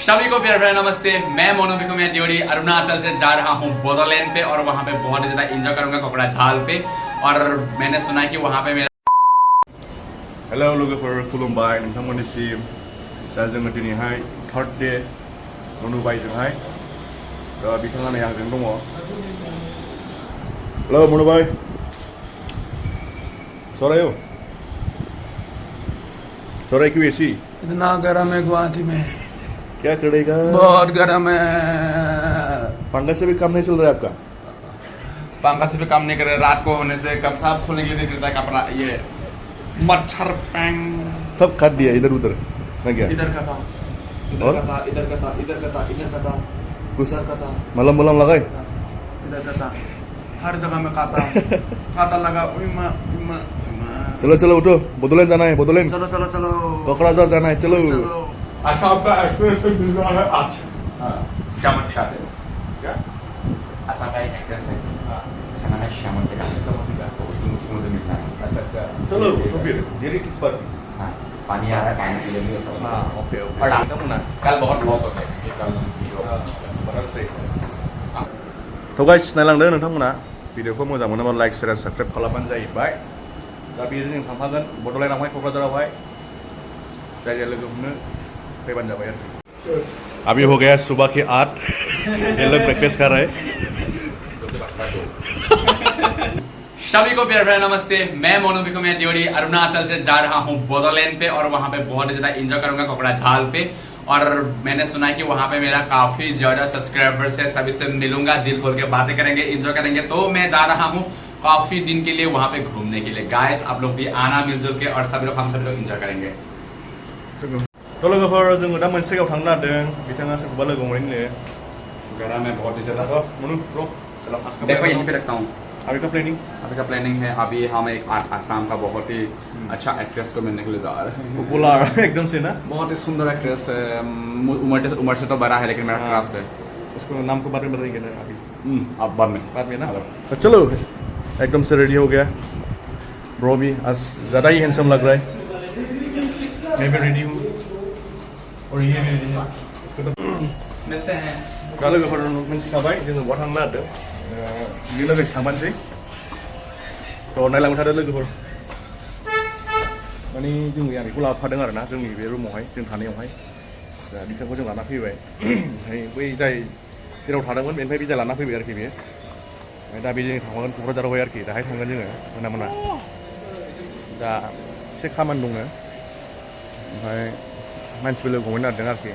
सभी को प्यार भरा नमस्ते। मैं मोनू भिको मैं दियोरी अरुणाचल से जा रहा हूँ बोडोलैंड पे और वहाँ पे बहुत ही ज़्यादा एंजॉय करूँगा कोकराझार पे। और मैंने सुना है कि वहाँ पे मेरा हेलो लोगोफोर खुलुमबाय नोंथांमोननिसिम दा जोङो दिनैहाय थर्ड डे मनुबाइजोंहाय बिथाङा नै आंजों दङ। हेलो मनुबाइ सरायो सराय क्यों ऐसी? इतना गर्म है गुवाहाटी में, क्या करेगा? बहुत गर्म है। पंखा से भी काम नहीं चल रहा है आपका? पंखा से भी काम नहीं कर रहे। रात को होने से कब साफ खोलने के लिए देख रहा है कपड़ा, ये मच्छर पैंग सब काट दिया इधर उधर ना क्या? इधर का था, इधर का था, इधर का था, इधर का था, इधर का था, कुछ इधर का था, मलम मलम लगाए? इधर का था, हर जगह में खाता लगा। चलो चलो उठो, बोडोलैंड जाना है, बोडोलैंड चलो चलो चलो कोकराझार जाना है, चलो। अच्छा आपका एक्ट्रेस मिल रहा है आज? हाँ, श्यामंतिका से। क्या? असम का एक एक्ट्रेस है, उसका नाम है श्यामंतिका। तो उसको मुझे मिलना है। अच्छा अच्छा, चलो तो फिर ये किस पर? हाँ, पानी आ रहा है, पानी पी लेंगे सब। हाँ ओके ओके। और आपका कल बहुत लॉस हो गया क्योंकि कल तो गाइस नायलांदो नोंथांमोना भिडिअखौ मोजां मोनोबा लाइक शेयार साबस्क्राइब खालामबानो जाहैबाय। दा बेजों जों थांफागोन बड'लेण्डआवहाय क'क्राझारावहाय जायगा लोगो हमनो फैबानो जाबाय आरोखि। अभी हो गया सुबह के 8, ये लोग ब्रेकफास्ट कर रहे हैं। सभी को प्यार भरा नमस्ते। मैं मोनू भिको मैं दियोरी अरुणाचल से जा रहा हूँ बोडोलैंड पे और वहाँ पे बहुत ही ज़्यादा एंजॉय करूँगा कोकराझार पे। और मैंने सुना है कि वहाँ पे मेरा काफ़ी ज़्यादा सब्सक्राइबर्स है, सभी से मिलूंगा, दिल खोल के बातें करेंगे, एंजॉय करेंगे। तो मैं जा रहा हूँ काफ़ी दिन के लिए वहाँ पे घूमने के लिए। गाइस आप लोग भी आना मिलजुल के और सभी लोग हम सभी लोग एंजॉय करेंगे। तो लोगोफोर जोङो दा मोनसे जायगायाव थांनो नागिरदों, बिथाङा सोरखौबा लोगो मोनहैनो। गरा में बहुत ही ज़्यादा तो मोनू ब्रो चलो आज का देखो यहीं पे रखता हूँ। अभी का प्लानिंग? अभी का प्लानिंग है, अभी हम एक आसाम का बहुत ही अच्छा एक्ट्रेस को मिलने के लिए जा रहे हैं। पॉपुलर एकदम से ना, बहुत ही सुंदर एक्ट्रेस है, उम्र से तो बड़ा है लेकिन मेरा क्लास है। उसको नाम के बारे में बताएंगे ना अभी? अब बाद में ना। तो चलो एकदम से रेडी हो गया। ब्रो भी आज ज़्यादा ही हैंडसम लग रहा है। मैं भी रेडी हूँ और ये भी रेडी है। इसको तो मिलते हैं। दा लोगोफोर मिन्थिखाबाय जोङो बहा थांनो नागिरदों। बियो लोगोसे थांबानोसै। थ' नायलांबाय थादो लोगोफोर। माने जों आं बेखौ लाबोफादों आरो ना जोंनि बे रुमावहाय जों थानायावहाय। दा बिथांखौ जों लाना फैबाय। ओमफ्राय बै जाय जेराव थादोंमोन बेनिफ्राय बिजा लाना फैबाय आरोखि बेयो। ओमफ्राय दा बेजों थांगोन क'क्राझारावहाय आरोखि, दाहाय थांगोन जोङो मोना मोना। दा एसे खामानि दङ, ओमफ्राय मानसिबो लोगो हमहैनो नागिरदों आरोखि।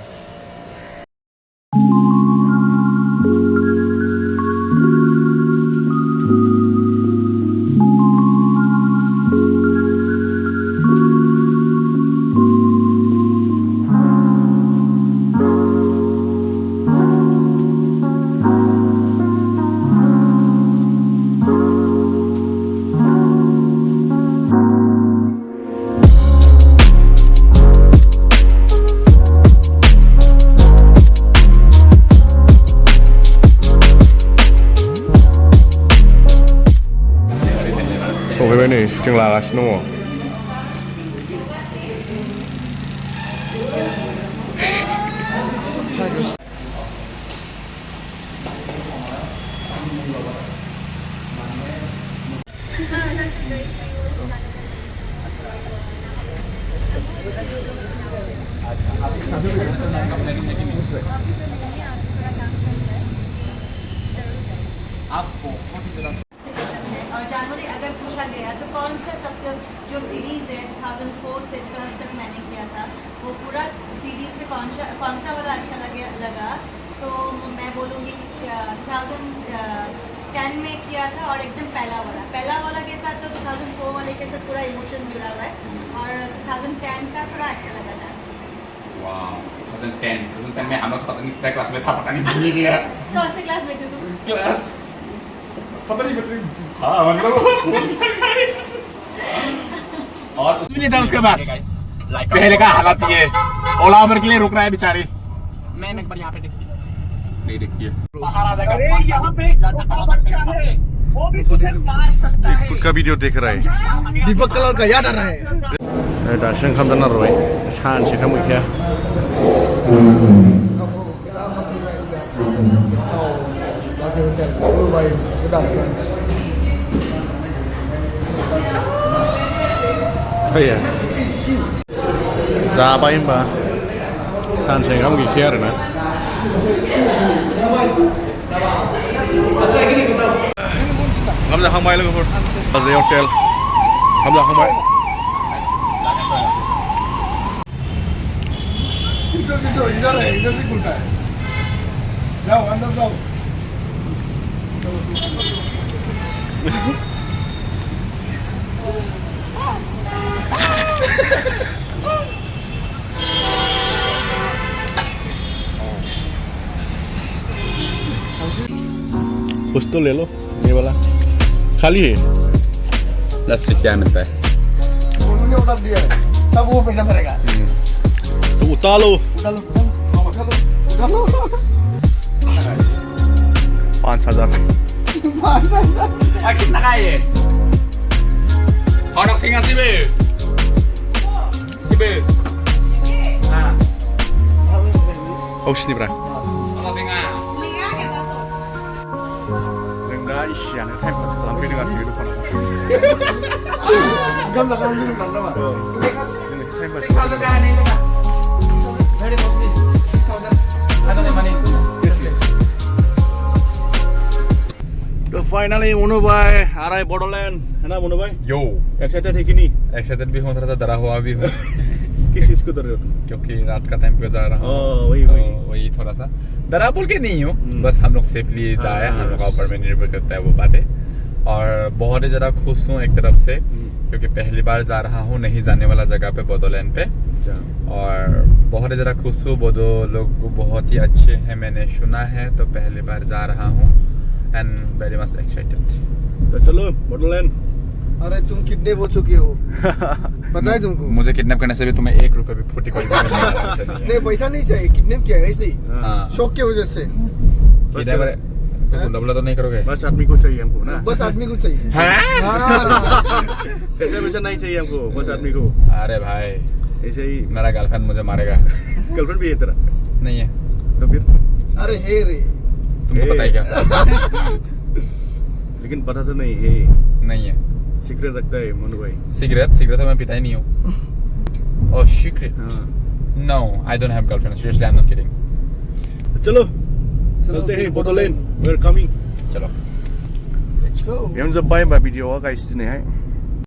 सफैबाय नै शुटिं लागासिनो दङ। आपको और जनवरी अगर पूछा गया तो कौन सा सबसे जो सीरीज़ है 2004 से 12 तक मैंने किया था वो पूरा सीरीज से कौन सा वाला अच्छा लगा तो मैं बोलूँगी कि 2010 में किया था और एकदम पहला वाला के साथ तो 2004 वाले के साथ पूरा इमोशन जुड़ा हुआ है और 2010 का थोड़ा अच्छा लगा था। वाह 2010 में हम लोग पता नहीं क्या क्लास में था, पता नहीं भूल गया। कौन से क्लास में थे तुम? क्लास पता नहीं हाँ मतलब और उसमें नहीं था उसके पास। पहले का हालत ये ओला उबर के लिए रुक रहा है बेचारे। मैंने एक बार यहाँ पे देखी नहीं देखी है। यहाँ पे एक छोटा बच्चा है वो भी तुझे मार सकता है। खुद का वीडियो देख रहा है। दीपक कलर का याद आ रहा है। दासो ओंखाम जाना रबाय सानसेखा मैखाया Classy Hotel, Dubai, Kedah branch. फैया जाबाय होनबा सानसे ओंखाम गैखाया आरोना ओंखाम जाखांबाय लोगोफोर बाजै हटेल ओंखाम जाखांबाय इधर है, इधर से खुलता है. जाओ अंदर जाओ. कुछ तो ले लो ये वाला खाली है लेट्स सी क्या मिलता है उन्होंने ऑर्डर दिया है, तब वो पैसा भरेगा. तो उतार लो उठा लो, उठा लो, उठा लो. 5,000 कितना का ये और tinggal sih be ah oh sini bra kalau tinggal जों दा इसियानो टाइम पास खालामफैदों आरोखि दखानाव ओंखाम जाखांनानै जों लांदों नामा? Time pass 6,000 ka nih ka very mostly 6,000 I don't have money तो फाइनली मोनू भाई आ रहा है बॉर्डरलैंड है ना मोनू भाई yo एक्साइटेड है कि नहीं एक्साइटेड भी हूँ थोड़ा सा डरा हुआ भी हूँ किस चीज को डर रहे हो तुम क्योंकि रात का टाइम पे जा रहा हूँ वही तो वही वही थोड़ा सा डरा बोल के नहीं हूँ बस हम लोग सेफली जाए हम लोग का ऊपर में निर्भर करता है वो बातें और बहुत ही ज़्यादा खुश हूँ एक तरफ से क्योंकि पहली बार जा रहा हूँ नहीं जाने वाला जगह पे बोडोलैंड पे और बहुत ही ज़्यादा खुश हूँ बोडो लोग बहुत ही अच्छे हैं मैंने सुना है तो पहली बार जा रहा हूँ एंड वेरी मच एक्साइटेड तो चलो बॉर्डरलैंड अरे तुम किडनैप हो चुके हो, पता है तुमको? मुझे किडनैप करने से भी तुम्हें 1 रुपये भी फुटी कोई नहीं, पैसा नहीं चाहिए, किडनैप किया है ऐसे ही, शौक की वजह से. कुछ उल्टा बुल्टा तो नहीं करोगे बस आदमी को चाहिए हमको ना बस आदमी को चाहिए. हैं? ऐसा वैसा नहीं चाहिए हमको बस आदमी को अरे भाई ऐसे ही मेरा गर्लफ्रेंड मुझे मारेगा गर्लफ्रेंड भी है तेरा नहीं है तो फिर अरे हे रे, तुमको पता है क्या लेकिन पता तो नहीं है नहीं है सीक्रेट रखता है मोनू भाई सिगरेट तो मैं पीता ही नहीं हूँ ओह सीक्रेट हाँ no I don't have girlfriend seriously I am not kidding चलो चलते हैं बॉर्डरलैंड वी आर कमिंग चलो let's go. Yang sebaik mbak video guys sini hai.